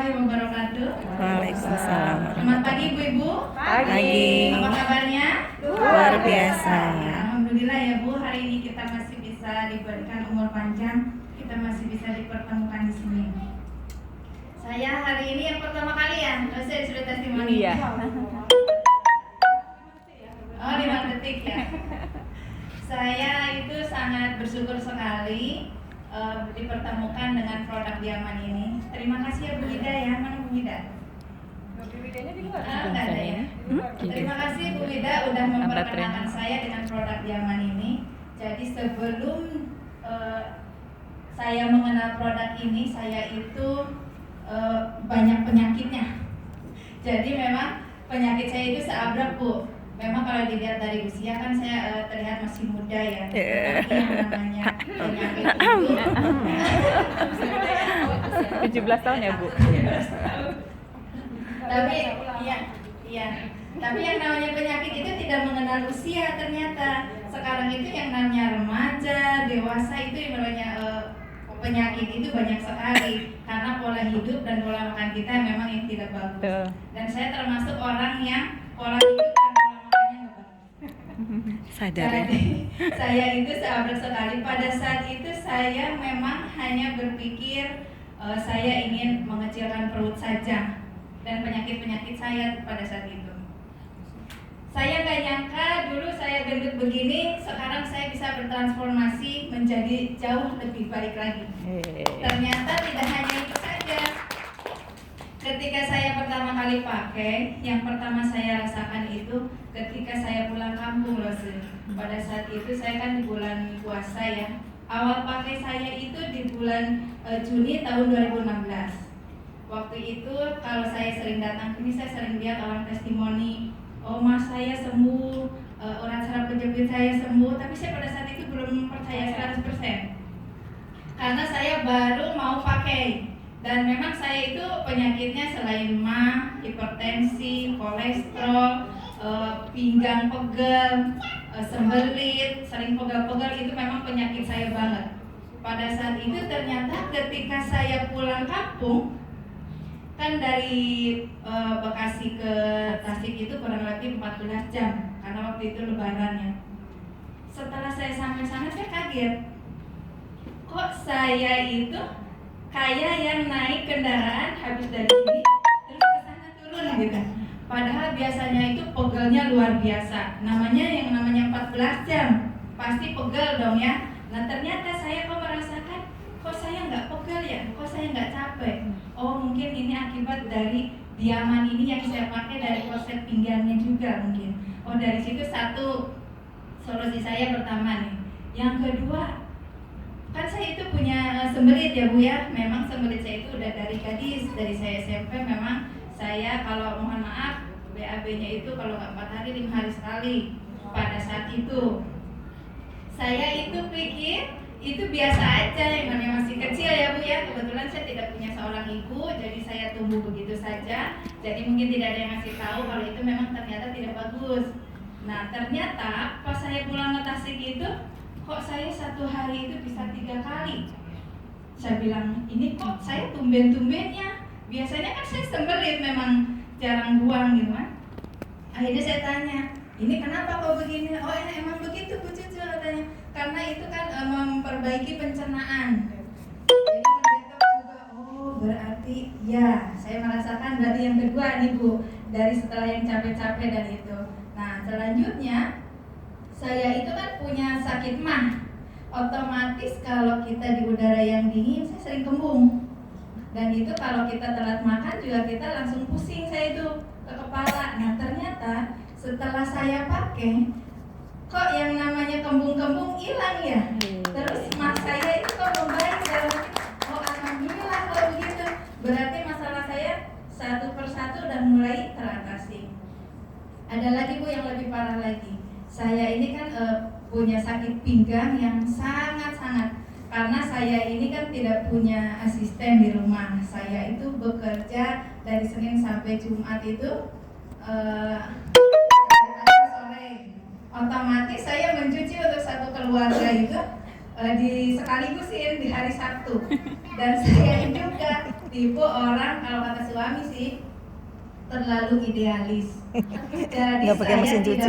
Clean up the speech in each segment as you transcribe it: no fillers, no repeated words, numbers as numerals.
warahmatullahi wabarakatuh. Waalaikumsalam. Selamat pagi Ibu-ibu. Pagi. Apa kabarnya? Luar biasa. Alhamdulillah ya Bu, hari ini kita masih bisa diberikan umur panjang, kita masih bisa dipertemukan di sini. Saya hari ini yang pertama kali ya, saya sudah testimoni. Iya. Oh, 5 detik ya. Saya itu sangat bersyukur sekali dipertemukan dengan produk Diaman ini. Terima kasih ya Bu Ida ya. Mana Bu Ida? Enggak ada ya. Terima kasih Bu Ida udah memperkenalkan saya dengan produk Diaman ini. Jadi sebelum saya mengenal produk ini, saya itu banyak penyakitnya. Jadi memang penyakit saya itu seabrek Bu. Memang kalau dilihat dari usia kan saya terlihat masih muda ya. Tapi yang namanya penyakit itu 17 tahun ya Bu? Tapi iya. Tapi yang namanya penyakit itu tidak mengenal usia ternyata. Sekarang itu yang namanya remaja, dewasa itu yang namanya penyakit itu banyak sekali karena pola hidup dan pola makan kita memang yang tidak bagus. Dan saya termasuk orang yang pola hidup dan pola makannya nggak bagus. Sadar ya? Saya itu seabrek sekali. Pada saat itu saya memang hanya berpikir saya ingin mengecilkan perut saja dan penyakit-penyakit saya pada saat itu. Saya nggak nyangka dulu saya gendut begini, sekarang saya bisa bertransformasi menjadi jauh lebih baik lagi. Ternyata tidak hanya itu saja. Ketika saya pertama kali pakai, yang pertama saya rasakan itu ketika saya pulang kampung loh. Pada saat itu saya kan di bulan puasa ya. Awal pakai saya itu di bulan Juni tahun 2016. Waktu itu kalau saya sering datang ke sini, saya sering lihat orang testimoni, oh mas saya sembuh, urat saraf kejepit saya sembuh. Tapi saya pada saat itu belum percaya 100%. Karena saya baru mau pakai. Dan memang saya itu penyakitnya selain mah, hipertensi, kolesterol, pinggang pegel, sembelit, sering pegal-pegal, itu memang penyakit saya banget. Pada saat itu ternyata ketika saya pulang kampung, kan dari Bekasi ke Tasik itu kurang lebih 14 jam karena waktu itu lebarannya. Setelah saya sampai sana saya kaget, kok saya itu kayak yang naik kendaraan habis dari sini terus ke sana turun gitu. Padahal biasanya itu pegelnya luar biasa. Yang namanya 14 jam pasti pegel dong ya. Nah ternyata saya kok merasakan kok saya nggak pegel ya, kok saya nggak capek. Oh mungkin ini akibat dari Diaman ini yang saya pakai dari korset pinggangnya juga mungkin. Oh dari situ satu solusi saya pertama nih. Yang kedua, kan saya itu punya sembelit ya Bu ya. Memang sembelit saya itu udah dari gadis, dari saya SMP memang saya kalau mohon maaf BAB-nya itu kalau nggak 4 hari 5 hari sekali. Pada saat itu saya itu pikir itu biasa aja, yang namanya masih kecil ya Bu ya. Kebetulan saya tidak punya seorang ibu, jadi saya tumbuh begitu saja. Jadi mungkin tidak ada yang ngasih tahu kalau itu memang ternyata tidak bagus. Nah ternyata pas saya pulang ke Tasik itu, kok saya 1 hari itu bisa 3 kali. Saya bilang ini kok saya tumben-tumbennya. Biasanya kan saya sembelit memang jarang buang gitu kan. Akhirnya saya tanya, ini kenapa kok begini? Oh ini emang begitu Bu Cucu katanya. Karena itu kan memperbaiki pencernaan. Jadi mendetok juga, oh berarti ya saya merasakan berarti yang kedua nih Bu. Dari setelah yang capek-capek dan itu. Nah selanjutnya saya itu kan punya sakit mah. Otomatis kalau kita di udara yang dingin saya sering kembung. Dan itu kalau kita telat makan juga kita langsung pusing saya itu ke kepala. Nah ternyata setelah saya pakai, kok yang namanya kembung-kembung hilang ya. Terus mah saya itu kok membaik dalam, oh alhamdulillah kalau begitu. Berarti masalah saya satu persatu udah mulai teratasi. Ada lagi Bu yang lebih parah lagi. Saya ini kan punya sakit pinggang yang sangat-sangat. Karena saya ini kan tidak punya asisten di rumah. Saya itu bekerja dari Senin sampai Jumat itu sampai sore. Otomatis saya mencuci untuk satu keluarga itu di sekaligusin di hari Sabtu. Dan saya juga tipe orang, kalau kata suami sih, terlalu idealis. Jadi Nggak pakai saya mesin cuci.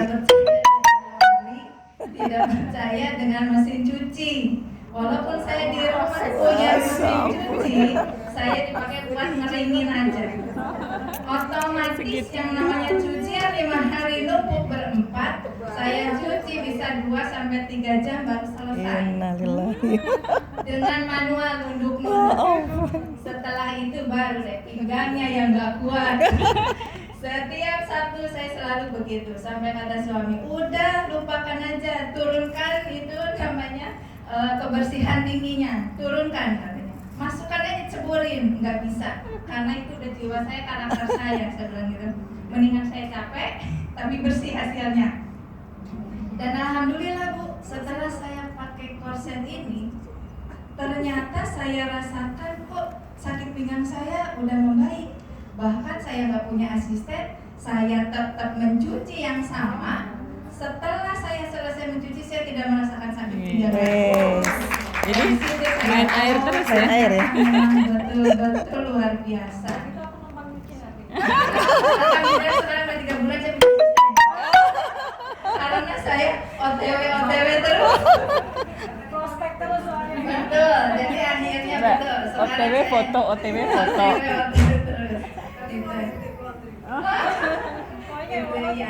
tidak percaya dengan mesin cuci. Walaupun saya di rumah punya mesin cuci, saya dipakai buat ngeringin aja. Otomatis yang namanya cucian 5 hari numpuk berempat, saya cuci bisa 2-3 jam baru selesai. Innalillahi. Dengan manual nunduk-nunduk. Setelah itu baru deh pinggangnya yang gak kuat. Setiap Sabtu saya selalu begitu, sampai kata suami, udah lupakan aja, turunkan itu namanya kebersihan tingginya, turunkan katanya. Masukkan aja, ceburin, nggak bisa, karena itu udah jiwa saya, karakter saya bilang gitu. Mendingan saya capek, tapi bersih hasilnya. Dan alhamdulillah Bu, setelah saya pakai korset ini, ternyata saya rasakan kok sakit pinggang saya udah membaik. Bahkan saya nggak punya asisten, saya tetap mencuci yang sama. Setelah saya selesai mencuci, saya tidak merasakan sakit pinggang. Jadi main air terus ya? main air ya? Betul luar biasa. Sekarang udah 3 bulan saya karena saya OTW terus. Prospek terus soalnya. Betul, jadi akhirnya betul. OTW foto, OTW foto. Terus. Gitu, iya.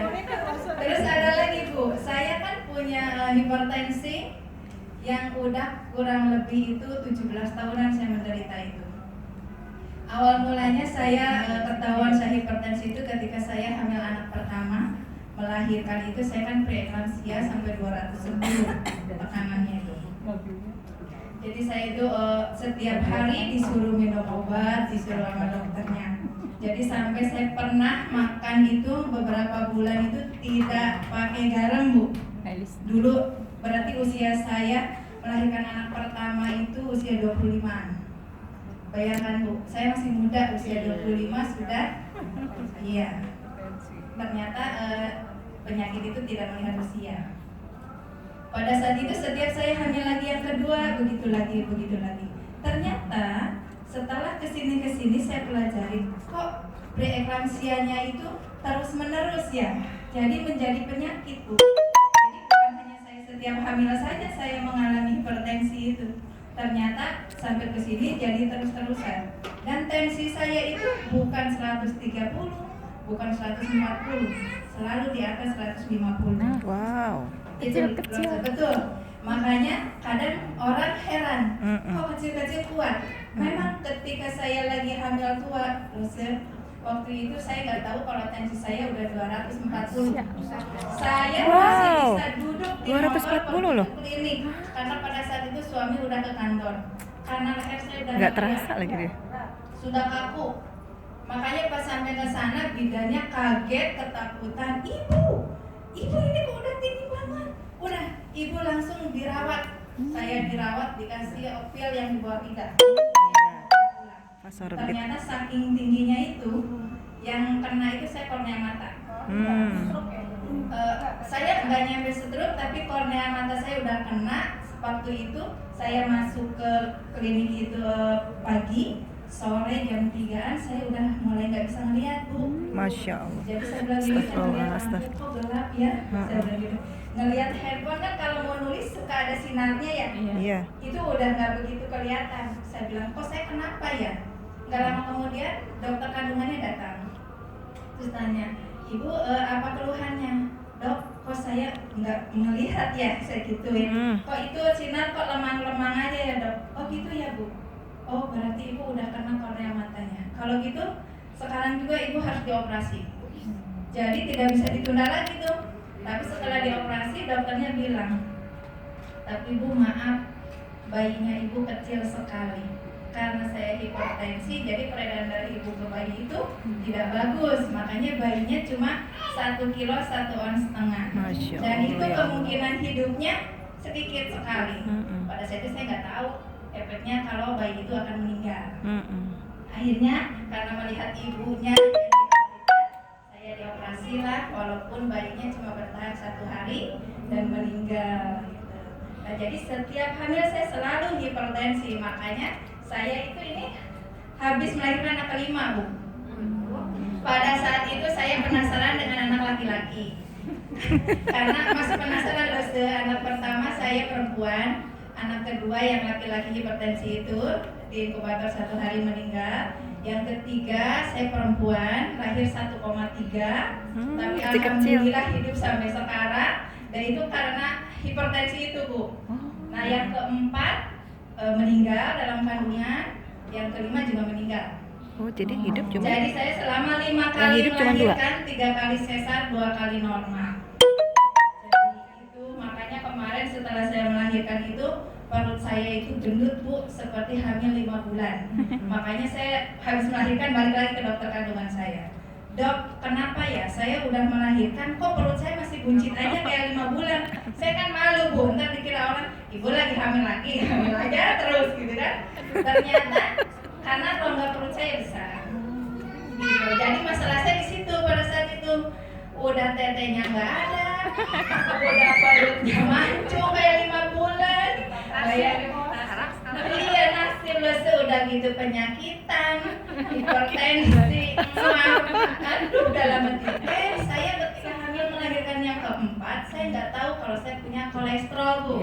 Terus ada lagi Bu, saya kan punya hipertensi yang udah kurang lebih itu 17 tahunan saya menderita itu. Awal mulanya saya ketahuan saya hipertensi itu ketika saya hamil anak pertama. Melahirkan itu saya kan preeklamsia sampai 210 tekanannya itu. Jadi saya itu setiap hari disuruh minum obat, disuruh sama dokternya. Jadi sampai saya pernah makan itu beberapa bulan itu tidak pakai garam Bu. Dulu berarti usia saya melahirkan anak pertama itu usia 25-an. Bayangkan Bu, saya masih muda, usia 25 sudah. Iya. Ternyata penyakit itu tidak melihat usia. Pada saat itu setiap saya hamil lagi yang kedua, begitu lagi. Ternyata setelah kesini saya pelajari kok preeklamsianya itu terus menerus ya. Jadi menjadi penyakit Bu. Jadi bukan hanya saya setiap hamil saja saya mengalami hipertensi itu. Ternyata sampai kesini jadi terus-terusan. Dan tensi saya itu bukan 130, bukan 140, selalu di atas 150. Wow. Itu betul. Makanya kadang orang heran, kok kecil-kecil kuat. Memang ketika saya lagi hamil tua, waktu itu saya nggak tahu kalau tensi saya udah 240. Saya masih bisa duduk di 240 loh. klinik karena pada saat itu suami udah ke kantor. Karena leher saya udah Nggak terasa lagi deh. sudah kaku. Makanya pas sampai ke sana bidannya kaget, ketakutan. Ibu ini kok udah tinggi banget. Udah, ibu langsung dirawat. Saya dirawat, dikasih opil yang di bawah 3. Ternyata saking tingginya itu, yang kena itu saya kornea mata. Saya nggak nyampe stroke, tapi kornea mata saya udah kena. Waktu itu saya masuk ke klinik itu pagi, sore jam 3-an saya udah mulai nggak bisa ngeliat Bu. Masya Allah. Jadi saya bilang gini, kok gelap ya? Saya bilang gitu. Ngelihat handphone kan kalau mau nulis suka ada sinarnya ya. Iya. Itu udah nggak begitu kelihatan. Saya bilang kok saya kenapa ya? Nggak lama kemudian dokter kandungannya datang. Terus tanya, ibu apa keluhannya? Dok, kok saya nggak melihat ya? Saya gituin. Kok itu sinar kok lemang-lemang aja ya Dok? Oh gitu ya Bu. Oh berarti ibu udah kena kornea matanya. Kalau gitu sekarang juga ibu harus dioperasi. Jadi tidak bisa ditunda lagi tuh. Tapi setelah dioperasi dokternya bilang, tapi Bu maaf, bayinya ibu kecil sekali. Karena saya hipertensi, jadi peredaran dari ibu ke bayi itu tidak bagus. Makanya bayinya cuma 1 kilo 1,5 ons. Dan itu kemungkinan hidupnya sedikit sekali. Pada saat itu saya nggak tahu efeknya kalau bayi itu akan meninggal. Akhirnya karena melihat ibunya saya dioperasi lah, walaupun bayinya cuma bertahan 1 hari dan meninggal gitu. Nah jadi setiap hamil saya selalu hipertensi, makanya Saya itu ini habis melahirkan anak kelima, Bu. Pada saat itu saya penasaran dengan anak laki-laki. Karena masih penasaran loh, anak pertama saya perempuan, anak kedua yang laki-laki hipertensi itu di inkubator 1 hari meninggal. Yang ketiga saya perempuan, lahir 1,3, tapi kecil-kecil. alhamdulillah hidup sampai sekarang. Dan itu karena hipertensi itu, Bu. Nah, yang keempat meninggal dalam kandungan, yang kelima juga meninggal. Oh, jadi hidup cuma. Jadi saya selama 5 Yang kali hidup cuma 2. melahirkan, 3 kali sesar, 2 kali normal. Jadi itu makanya kemarin setelah saya melahirkan itu perut saya itu gendut, Bu, seperti hamil 5 bulan. Makanya saya habis melahirkan balik lagi ke dokter kandungan saya. Dok, kenapa ya saya udah melahirkan kok perut saya masih buncit aja kayak 5 bulan. Saya kan malu, Bu, ntar dikira orang ibu lagi hamil aja terus gitu kan. Ternyata karena rongga perut saya besar. Gitu. Jadi masalah saya di situ pada saat itu udah tetenya nggak ada, udah perutnya mancung kayak 5 bulan, kayak iya nasib lo udah gitu penyakitan, hipertensi, aduh dalam hati. Saya ketika hamil melahirkan yang keempat, saya nggak tahu kalau saya punya kolesterol, Bu.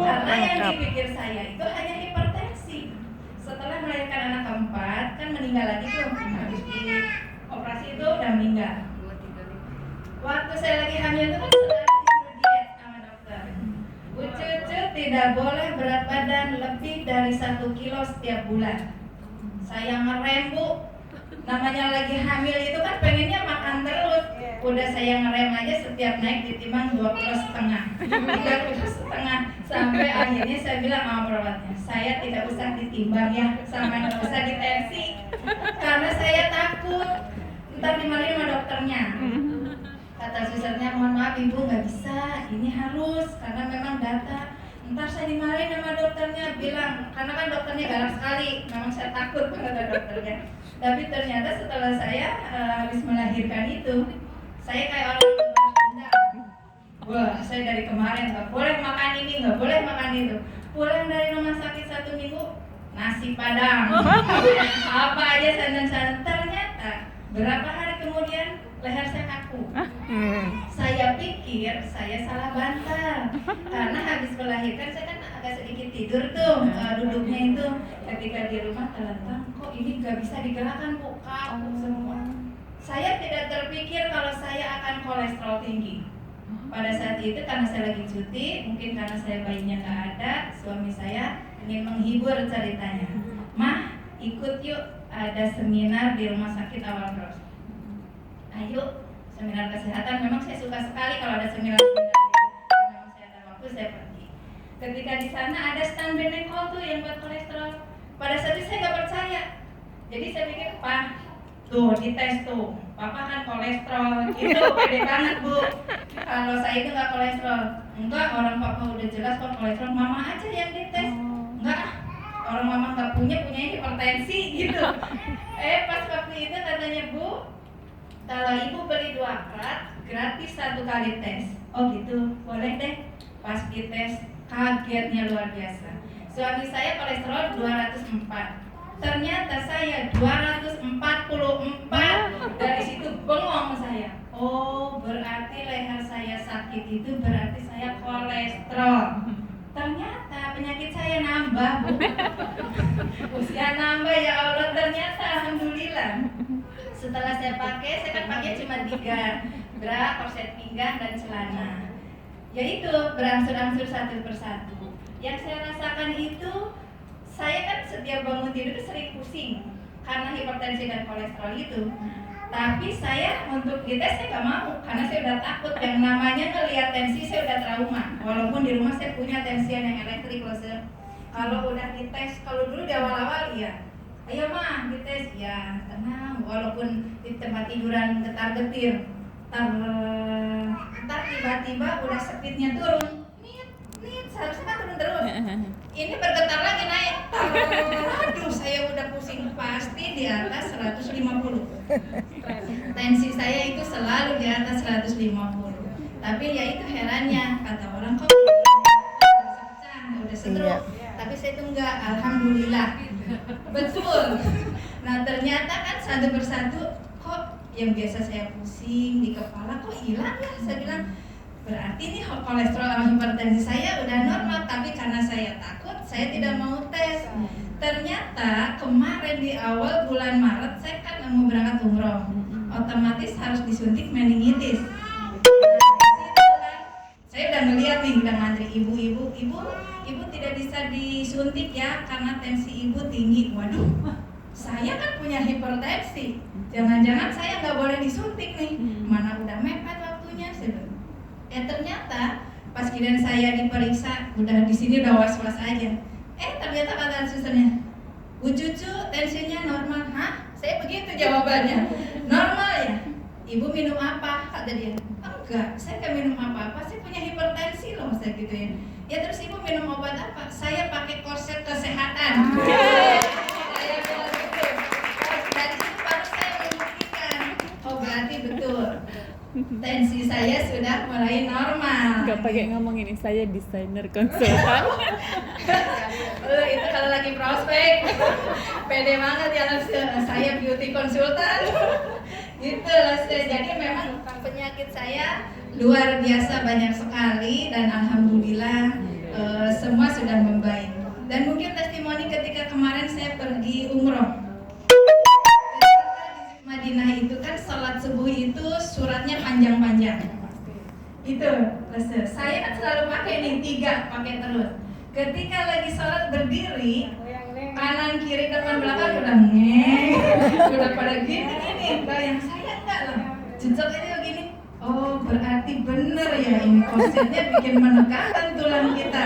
Karena yang dipikir saya itu hanya hipertensi. Setelah melahirkan anak keempat, kan meninggal lagi tuh, habis di operasi itu udah meninggal. Waktu saya lagi hamil itu kan sudah disuruh diet sama dokter. Bu Cucu tidak boleh berat badan lebih dari 1 kilo setiap bulan. Saya ngerem, Bu. Namanya lagi hamil itu kan pengennya makan terus. Udah saya ngerem aja setiap naik ditimbang 2,5 kilo, 3,5 kilo. Sampai akhirnya saya bilang sama perawatnya, saya tidak usah ditimbang ya, sama nggak usah ditensi. Karena saya takut ntar dimarahin sama dokternya. Kata susternya, mohon maaf ibu nggak bisa, ini harus karena memang data. Ntar saya dimarahin sama dokternya, bilang karena kan dokternya galak sekali, memang saya takut kata dokternya. Tapi ternyata setelah saya habis melahirkan itu, saya kayak orang yang balas dendam. Wah, saya dari kemarin nggak boleh makan ini, nggak boleh makan itu. Pulang dari rumah sakit 1 minggu, nasi padang, apa aja santan-santan. Ternyata berapa hari kemudian leher saya kaku. Saya pikir saya salah bantal karena habis melahirkan saya kan agak sedikit tidur tuh, duduknya itu ketika di rumah telentang, kok ini nggak bisa digerakkan, Bu, kaku semua. Saya tidak terpikir kalau saya akan kolesterol tinggi. Pada saat itu karena saya lagi cuti, mungkin karena saya bayinya nggak ada, suami saya ingin menghibur ceritanya. Mah, ikut yuk, ada seminar di rumah sakit Awal Bros. Ayo, seminar kesehatan. Memang saya suka sekali kalau ada seminar gitu. Memang saya ada waktu, saya pergi. Ketika di sana ada stand Benecol tuh yang buat kolesterol. Pada saat itu saya nggak percaya. Jadi saya pikir, Pak, tuh dites tuh, Papa kan kolesterol, itu pede banget, Bu. Kalau saya itu nggak kolesterol. Enggak, orang Papa udah jelas kok kolesterol, Mama aja yang dites. Enggak, orang Mama nggak punya hipertensi gitu. Pas waktu itu katanya, Bu, kalau ibu beli 2 karat, gratis 1 kali tes. Oh gitu, boleh deh. Pas dites, kagetnya luar biasa. Suami saya kolesterol 204. Ternyata saya 244. Dari situ bengong saya. Oh, berarti leher saya sakit itu berarti saya kolesterol. Ternyata penyakit saya nambah, Bu. Usia nambah, ya Allah, ternyata alhamdulillah. Setelah saya kan pakai cuma 3 bra, korset pinggang dan celana. Yaitu berangsur-angsur satu persatu. Yang saya rasakan itu, saya kan setiap bangun tidur itu sering pusing karena hipertensi dan kolesterol itu. Tapi saya untuk dites saya nggak mau karena saya udah takut. Yang namanya ngelihat tensi saya udah trauma. Walaupun di rumah saya punya tensian yang elektrik loh. Kalau udah dites, kalau dulu di awal-awal iya, ayo mah dites, ya tenang. Walaupun di tempat tiduran getar-getir, ntar tiba-tiba udah speednya turun, seharusnya kan turun terus. Ini bergetar lagi naik. Aduh, saya udah pusing, pasti di atas 150. Tensi saya itu selalu di atas 150. Tapi ya itu herannya, kata orang kok udah setrum. Tapi saya itu enggak, alhamdulillah. Betul. Nah ternyata kan satu persatu kok yang biasa saya pusing di kepala kok hilang ya. Saya bilang berarti nih kolesterol sama hipertensi saya udah normal, tapi karena saya takut saya tidak mau tes. Ternyata kemarin di awal bulan Maret saya kan mau berangkat umroh, otomatis harus disuntik meningitis. Saya udah ngeliat nih, udah ngantri ibu tidak bisa disuntik ya karena tensi ibu tinggi. Waduh, saya kan punya hipertensi, jangan-jangan saya nggak boleh disuntik nih, mana udah mepet waktunya. Ternyata pas kirain saya diperiksa, udah di sini udah was-was aja. Ternyata kata susternya, Bu Cucu tensinya normal. Hah? Saya begitu jawabannya. Normal ya? Ibu minum apa? Kata dia. Enggak, saya nggak minum apa-apa. Saya punya hipertensi loh, saya gitu ya. Ya terus ibu minum obat apa? Saya pakai korset kesehatan. Saya bilang gitu. Dari situ baru saya membuktikan. Oh berarti betul. Tensi saya sudah mulai normal. Gak pakai ngomong ini, saya desainer konsultan. Itu kalau lagi prospek pede banget ya, saya beauty konsultan gitu loh. Jadi memang penyakit saya luar biasa banyak sekali dan alhamdulillah semua sudah membaik. Dan mungkin testimoni ketika kemarin saya pergi umroh Madinah itu kan sholat subuh itu suratnya panjang-panjang. Itu, saya kan selalu pakai nih 3, pakai terus. Ketika lagi sholat berdiri, kanan kiri depan belakang udah udah pada gini. Yang saya enggak lah, jejak aja begini. Oh berarti bener ya ini korsetnya bikin menegakkan tulang kita.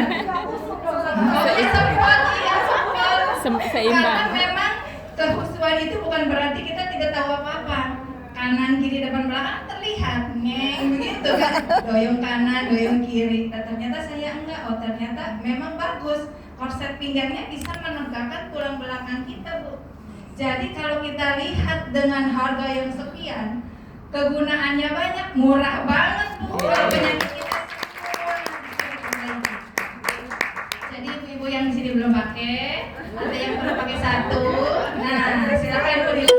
Seimbang. Karena memang kehusuan itu bukan berarti kita tidak tahu apa-apa. Kanan kiri depan belakang terlihat begitu kan, doyong kanan doyong kiri. Ternyata saya enggak. Oh ternyata memang bagus, korset pinggangnya bisa menegakkan tulang belakang kita, Bu. Jadi kalau kita lihat dengan harga yang sekian, kegunaannya banyak, murah banget, Bu. Kalau penyakit kita semua. Jadi ibu-ibu yang di sini belum pakai, ada yang perlu pakai 1. Nah silakan Bu lagi.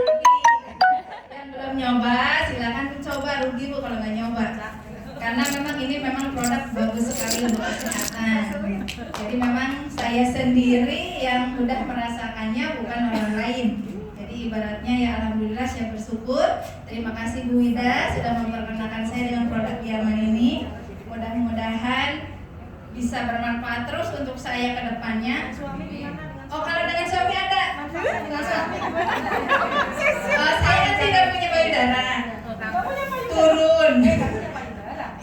Yang belum nyoba silakan coba, rugi Bu kalau nggak nyoba. Karena memang ini memang produk bagus sekali untuk kesehatan. Jadi memang saya sendiri yang udah merasakannya, bukan orang lain. Jadi ibaratnya ya alhamdulillah saya bersyukur. Terima kasih Bu Wida sudah memperkenalkan saya dengan produk Yaman ini. Mudah-mudahan bisa bermanfaat terus untuk saya ke depannya. Oh kalau dengan suami ada? Dengan suami? Saya tidak punya payudara. Turun.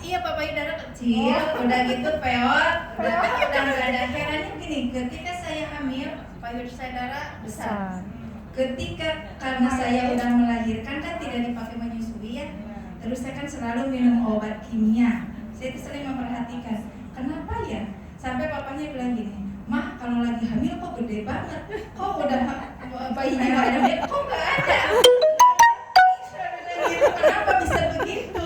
Iya payudara kecil, udah gitu peot, udah nggak ada. Herannya gini, ketika saya hamil, payudara besar. Ketika karena saya udah melahirkan kan tidak dipakai menyusui ya, terus saya kan selalu minum obat kimia. Saya itu sering memperhatikan, kenapa ya? Sampai papanya bilang gini, Mah kalau lagi hamil kok gede banget, kok udah bayinya nggak ada, kok nggak ada? Kenapa bisa begitu?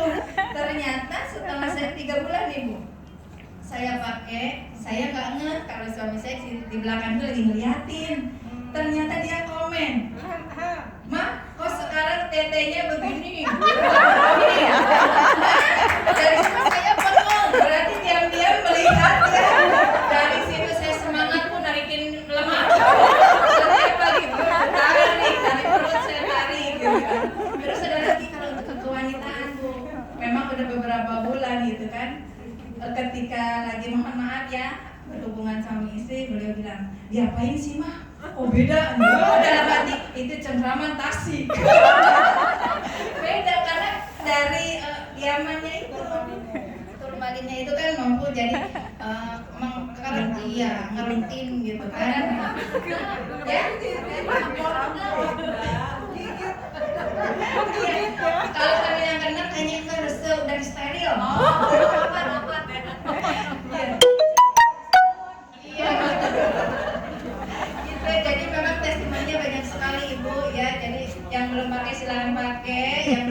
Ternyata setelah saya 3 bulan Ibu, saya pakai, saya nggak ngeh kalau suami saya di belakang itu lagi ngeliatin. Ternyata dia komen, Mah kok sekarang tetenya begini? Dari situ saya bengong, berarti diam-diam melihat ya. Dari situ saya semangat pun narikin lemak. Setiap pagi tarik nih, dari perut saya tarik gitu kan. Terus ada lagi kalau untuk kewanitaan Bu, memang udah beberapa bulan gitu kan. Ketika lagi mohon maaf ya berhubungan suami istri, beliau bilang, diapain sih Mah? Oh beda, dalam hati itu cengkraman Tasik. Beda karena dari Yamannya itu turmalinnya itu kan mampu jadi ngerentin gitu kan. Ya, kalau kami yang kena kayaknya harus dari steril. Iya. Jadi memang testimoninya banyak sekali Ibu ya. Jadi yang belum pakai silakan pakai, yang